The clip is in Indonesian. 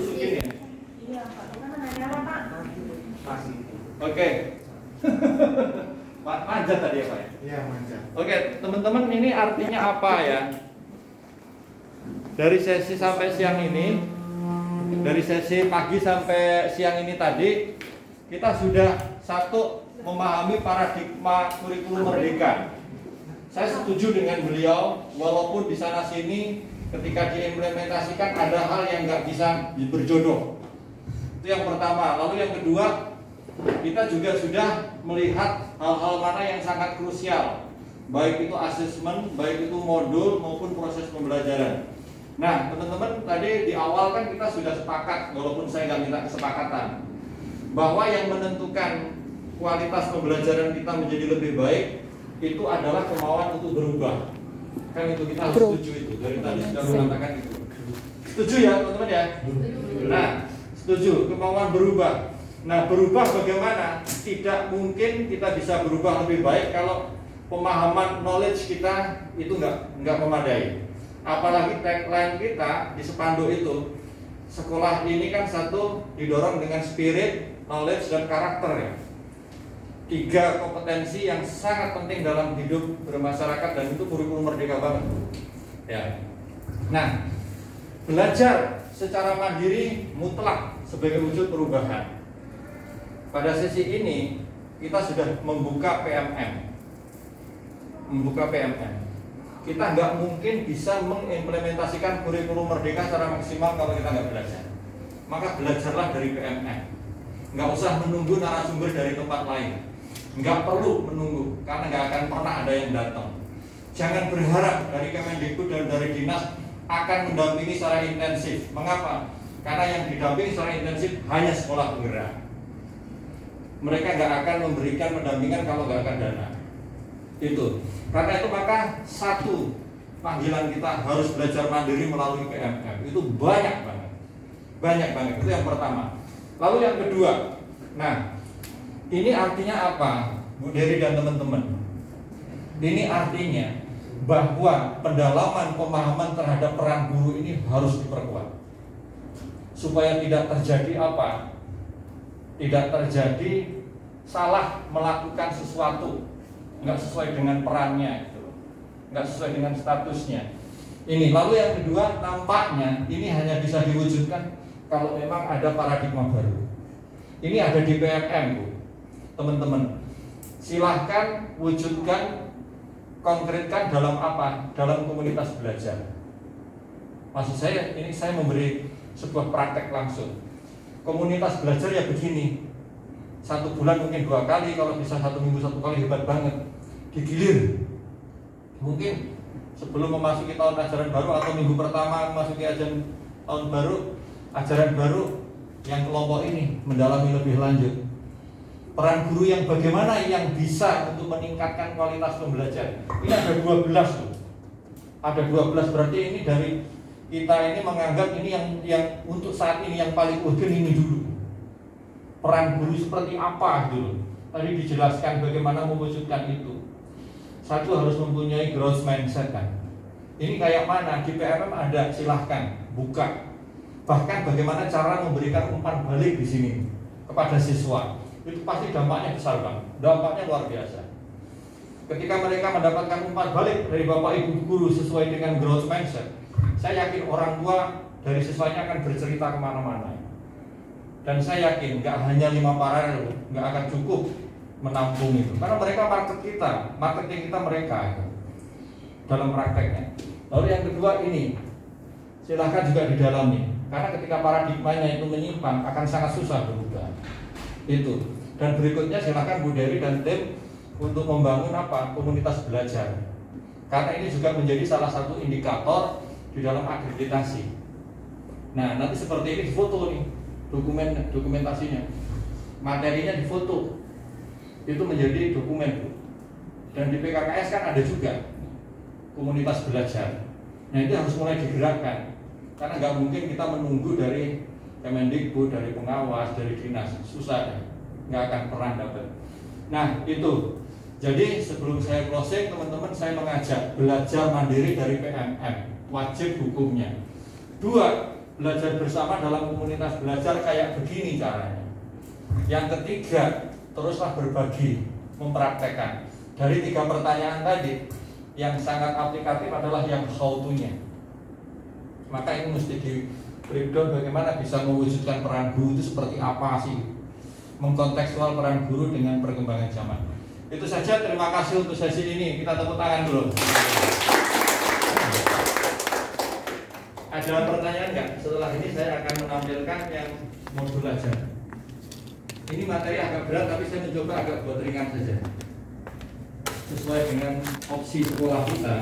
Iya, Pak. Gimana nanya apa, Pak? Masih. Oke. Manjat tadi ya Pak ya? Iya, manjat. Oke, teman-teman, ini artinya apa ya? Dari sesi sampai siang ini, dari sesi pagi sampai siang ini tadi, kita sudah satu memahami paradigma kurikulum merdeka. Saya setuju dengan beliau, walaupun di sana sini ketika diimplementasikan ada hal yang nggak bisa berjodoh. Itu yang pertama. Lalu yang kedua, kita juga sudah melihat hal-hal mana yang sangat krusial, baik itu asesmen, baik itu modul maupun proses pembelajaran. Nah, teman-teman, tadi di awal kan kita sudah sepakat, walaupun saya nggak minta kesepakatan, bahwa yang menentukan kualitas pembelajaran kita menjadi lebih baik itu adalah kemauan untuk berubah. Kan itu kita harus setuju itu. Dari tadi sudah mengatakan itu. Setuju ya, teman-teman ya? Nah, setuju, kemauan berubah. Nah, berubah bagaimana? Tidak mungkin kita bisa berubah lebih baik kalau pemahaman knowledge kita itu nggak memadai. Apalagi tagline kita di spanduk itu, sekolah ini kan satu didorong dengan spirit, knowledge, dan karakter ya. 3 kompetensi yang sangat penting dalam hidup bermasyarakat, dan itu kurikulum merdeka banget ya. Nah, belajar secara mandiri mutlak sebagai wujud perubahan. Pada sesi ini kita sudah membuka PMM. Kita nggak mungkin bisa mengimplementasikan kurikulum merdeka secara maksimal kalau kita nggak belajar. Maka belajarlah dari PMM. Nggak usah menunggu narasumber dari tempat lain. Nggak perlu menunggu, karena nggak akan pernah ada yang datang. Jangan berharap dari Kemendikbud dan dari dinas akan mendampingi secara intensif. Mengapa? Karena yang didampingi secara intensif hanya sekolah penggerak. Mereka nggak akan memberikan pendampingan kalau nggak akan dana. Itu. Karena itu maka satu panggilan kita harus belajar mandiri melalui PMM. Itu banyak banget. Itu yang pertama. Lalu yang kedua, nah, ini artinya apa, Bu Dery dan teman-teman? Ini artinya bahwa pendalaman pemahaman terhadap peran guru ini harus diperkuat, supaya tidak terjadi apa? Tidak terjadi salah melakukan sesuatu nggak sesuai dengan perannya, gitu, nggak sesuai dengan statusnya. Ini. Lalu yang kedua, nampaknya ini hanya bisa diwujudkan kalau memang ada paradigma baru. Ini ada di PMM, Bu. Teman-teman, silahkan wujudkan, konkretkan dalam apa? Dalam komunitas belajar. Maksud saya, ini saya memberi sebuah praktek langsung. Komunitas belajar ya begini, 1 bulan mungkin 2 kali, kalau bisa 1 minggu 1 kali hebat banget. Digilir. Mungkin sebelum memasuki tahun ajaran baru atau minggu pertama memasuki tahun baru, ajaran baru, yang kelompok ini mendalami lebih lanjut peran guru yang bagaimana yang bisa untuk meningkatkan kualitas pembelajaran. Ini ada 12 tuh. Ada 12, berarti ini dari kita ini menganggap ini yang untuk saat ini yang paling urgent ini dulu. Peran guru seperti apa gitu. Tadi dijelaskan bagaimana mewujudkan itu. Satu, harus mempunyai growth mindset kan. Ini kayak mana? Di PMM ada, silahkan buka. Bahkan bagaimana cara memberikan umpan balik di sini kepada siswa. Itu pasti dampaknya besar Bang. Dampaknya luar biasa. Ketika mereka mendapatkan umpan balik dari Bapak Ibu guru sesuai dengan growth mindset, saya yakin orang tua dari siswanya akan bercerita kemana-mana. Dan saya yakin nggak hanya 5 paralel, nggak akan cukup menampung itu. Karena mereka marketing kita mereka itu, dalam prakteknya. Lalu yang kedua ini, silahkan juga didalami. Karena ketika paradigmanya itu menyimpang, akan sangat susah berubah. Itu. Dan berikutnya silahkan Bu Dery dan tim untuk membangun apa? Komunitas belajar. Karena ini juga menjadi salah satu indikator di dalam akreditasi. Nah, nanti seperti ini difoto nih, dokumentasinya. Materinya difoto. Itu menjadi dokumen. Dan di PKKS kan ada juga komunitas belajar. Nah, itu harus mulai digerakkan. Karena nggak mungkin kita menunggu dari Kemendikbud, dari pengawas, dari dinas, susah ya, nggak akan pernah dapat. Nah itu, jadi sebelum saya closing, teman-teman, saya mengajak belajar mandiri dari PMM, wajib hukumnya. 2, belajar bersama dalam komunitas belajar kayak begini caranya. Yang ketiga, teruslah berbagi, mempraktekkan. Dari 3 pertanyaan tadi, yang sangat aplikatif adalah yang how to-nya. Maka ini mesti di breakdown bagaimana bisa mewujudkan peran guru itu seperti apa sih, mengkontekstual peran guru dengan perkembangan zaman. Itu saja, terima kasih untuk sesi ini. Kita tepuk tangan dulu. Ada pertanyaan nggak? Setelah ini saya akan menampilkan yang modul aja. Ini materi agak berat, tapi saya mencoba agak buat ringan saja, sesuai dengan opsi sekolah kita.